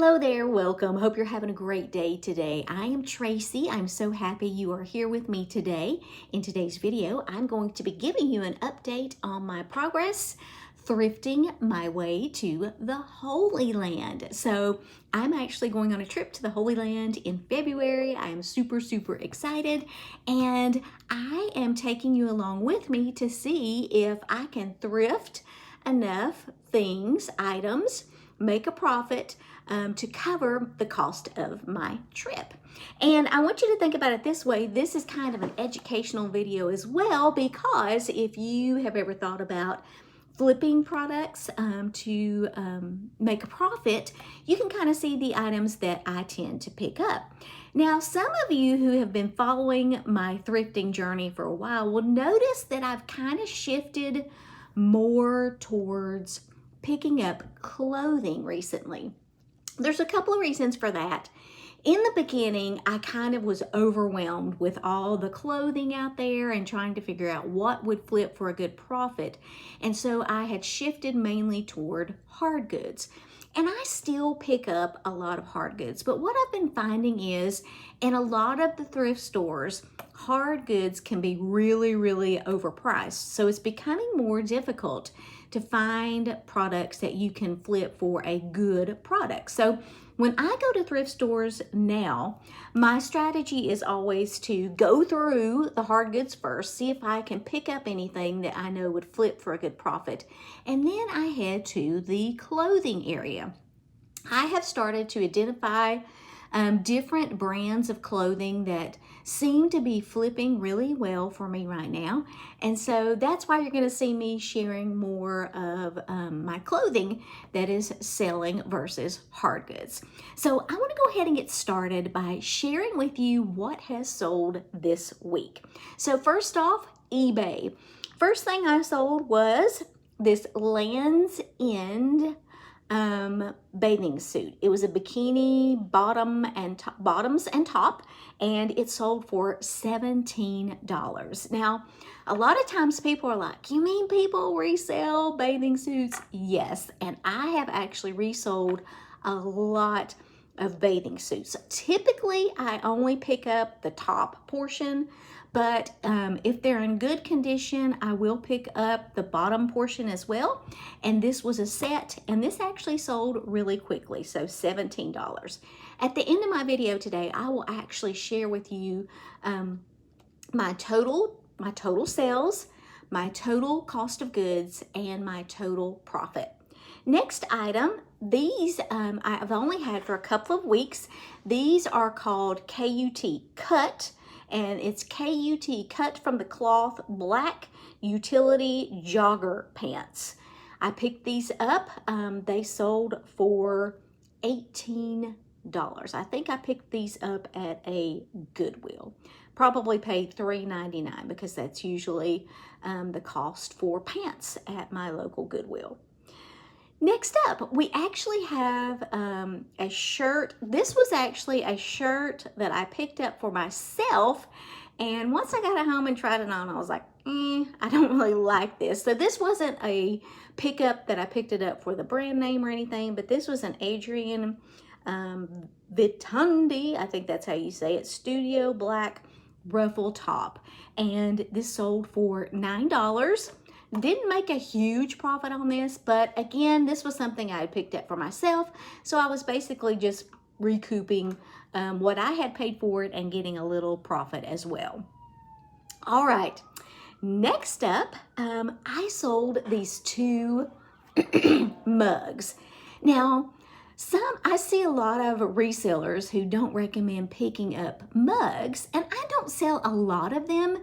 Hello there, welcome. Hope you're having a great day today. I am Tracy. I'm so happy you are here with me today. In today's video, I'm going to be giving you an update on my progress thrifting my way to the Holy Land. So I'm actually going on a trip to the Holy Land in February. I am super excited, and I am taking you along with me to see if I can thrift enough things, items, make a profit to cover the cost of my trip. And I want you to think about it this way. This is kind of an educational video as well, because if you have ever thought about flipping products to make a profit, you can kind of see the items that I tend to pick up. Now, some of you who have been following my thrifting journey for a while will notice that I've kind of shifted more towards picking up clothing recently. There's a couple of reasons for that. In the beginning, I kind of was overwhelmed with all the clothing out there and trying to figure out what would flip for a good profit. And so I had shifted mainly toward hard goods. And I still pick up a lot of hard goods. But what I've been finding is in a lot of the thrift stores, hard goods can be really overpriced. So it's becoming more difficult to find products that you can flip for a good product. So when I go to thrift stores now, my strategy is always to go through the hard goods first, see if I can pick up anything that I know would flip for a good profit, and then I head to the clothing area. I have started to identify different brands of clothing that seem to be flipping really well for me right now. And so that's why you're going to see me sharing more of my clothing that is selling versus hard goods. So I want to go ahead and get started by sharing with you what has sold this week. So first off, eBay. First thing I sold was this Land's End bathing suit. It was a bikini bottoms and top, and it sold for $17. Now, a lot of times people are like, you mean people resell bathing suits? Yes, and I have actually resold a lot of bathing suits. Typically, I only pick up the top portion, but if they're in good condition, I will pick up the bottom portion as well. And this was a set, and this actually sold really quickly, so $17. At the end of my video today, I will actually share with you my total sales, my total cost of goods, and my total profit. Next item, these I've only had for a couple of weeks. These are called KUT, cut, and it's KUT, cut from the cloth, black utility jogger pants. I picked these up. They sold for $18. I think I picked these up at a Goodwill. Probably paid $3.99 because that's usually the cost for pants at my local Goodwill. Next up, we actually have a shirt. This was actually a shirt that I picked up for myself, and once I got it home and tried it on, I was like, I don't really like this. So this wasn't a pickup that I picked it up for the brand name or anything, but this was an Adrian Vitundi, I think that's how you say it, studio black ruffle top, and this sold for $9. Didn't make a huge profit on this, but again, this was something I had picked up for myself, so I was basically just recouping what I had paid for it and getting a little profit as well. All right, next up, I sold these two mugs. Now, I see a lot of resellers who don't recommend picking up mugs, and I don't sell a lot of them,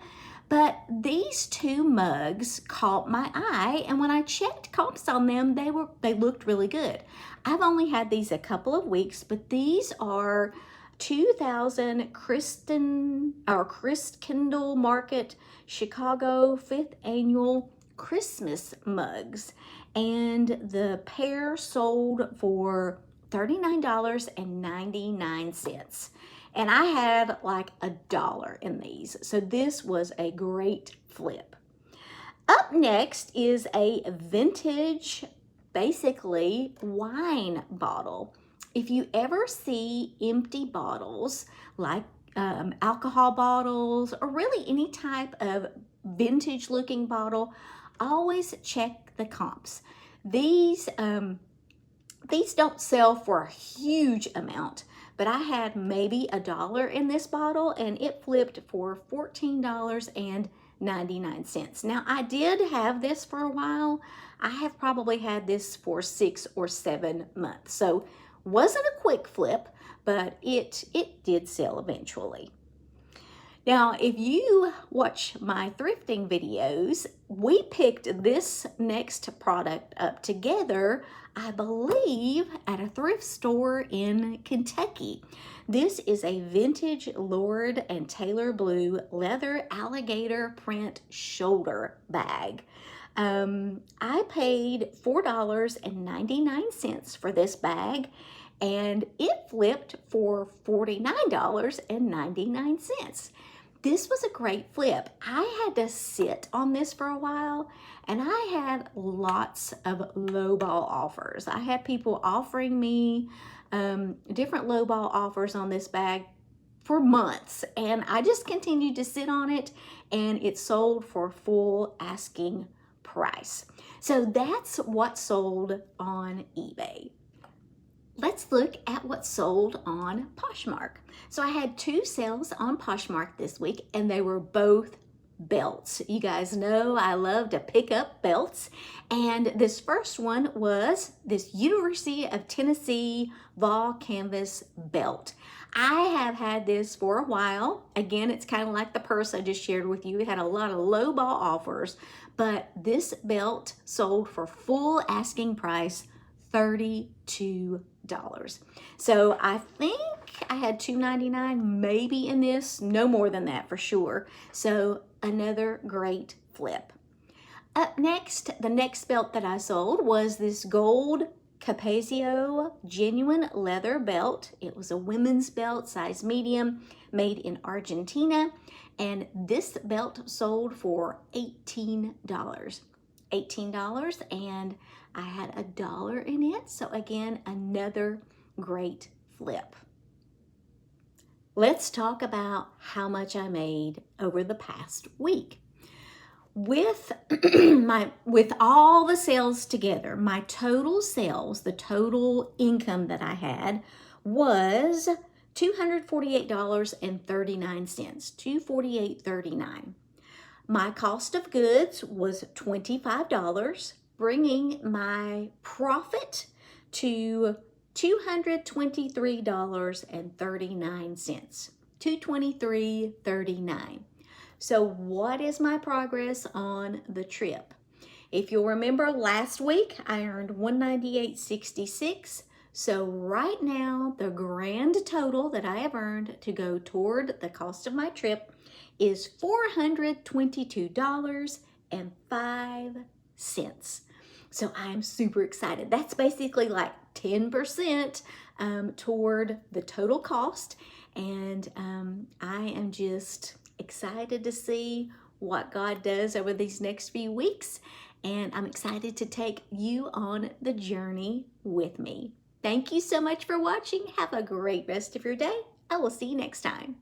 but these two mugs caught my eye, and when I checked comps on them, they looked really good. I've only had these a couple of weeks, but these are 2000 Christkindle Market Chicago 5th Annual Christmas mugs, and the pair sold for $39.99. And I had like $1 in these. So this was a great flip. Up next is a vintage, basically, wine bottle. if you ever see empty bottles like alcohol bottles or really any type of vintage looking bottle, always check the comps. These don't sell for a huge amount, but I had maybe $1 in this bottle and it flipped for $14.99. Now, I did have this for a while. I have probably had this for 6 or 7 months. So wasn't a quick flip, but it did sell eventually. Now, if you watch my thrifting videos, we picked this next product up together, I believe, at a thrift store in Kentucky. This is a vintage Lord and Taylor blue leather alligator print shoulder bag. I paid $4.99 for this bag, and it flipped for $49.99. This was a great flip. I had to sit on this for a while, and I had lots of lowball offers. I had people offering me different lowball offers on this bag for months, and I just continued to sit on it, and it sold for full asking price. So that's what sold on eBay. Let's look at what sold on Poshmark. So I had 2 sales on Poshmark this week, and they were both belts. You guys know I love to pick up belts, and this first one was this University of Tennessee Vol Canvas belt. I have had this for a while. Again, it's kind of like the purse I just shared with you. It had a lot of low ball offers, but this belt sold for full asking price, $32. So I think I had $2.99 maybe in this, no more than that for sure. So another great flip. Up next, the next belt that I sold was this gold Capezio genuine leather belt. It was a women's belt, size medium, made in Argentina, and this belt sold for $18. $18, and I had $1 in it. So again, another great flip. Let's talk about how much I made over the past week. With all the sales together, my total sales, the total income that I had was $248.39, $248.39. My cost of goods was $25, bringing my profit to $223.39, $223.39. So what is my progress on the trip? If you'll remember last week, I earned $198.66. So right now, the grand total that I have earned to go toward the cost of my trip is $422.05. So I'm super excited. That's basically like 10% toward the total cost. And I am just excited to see what God does over these next few weeks. And I'm excited to take you on the journey with me. Thank you so much for watching. Have a great rest of your day. I will see you next time.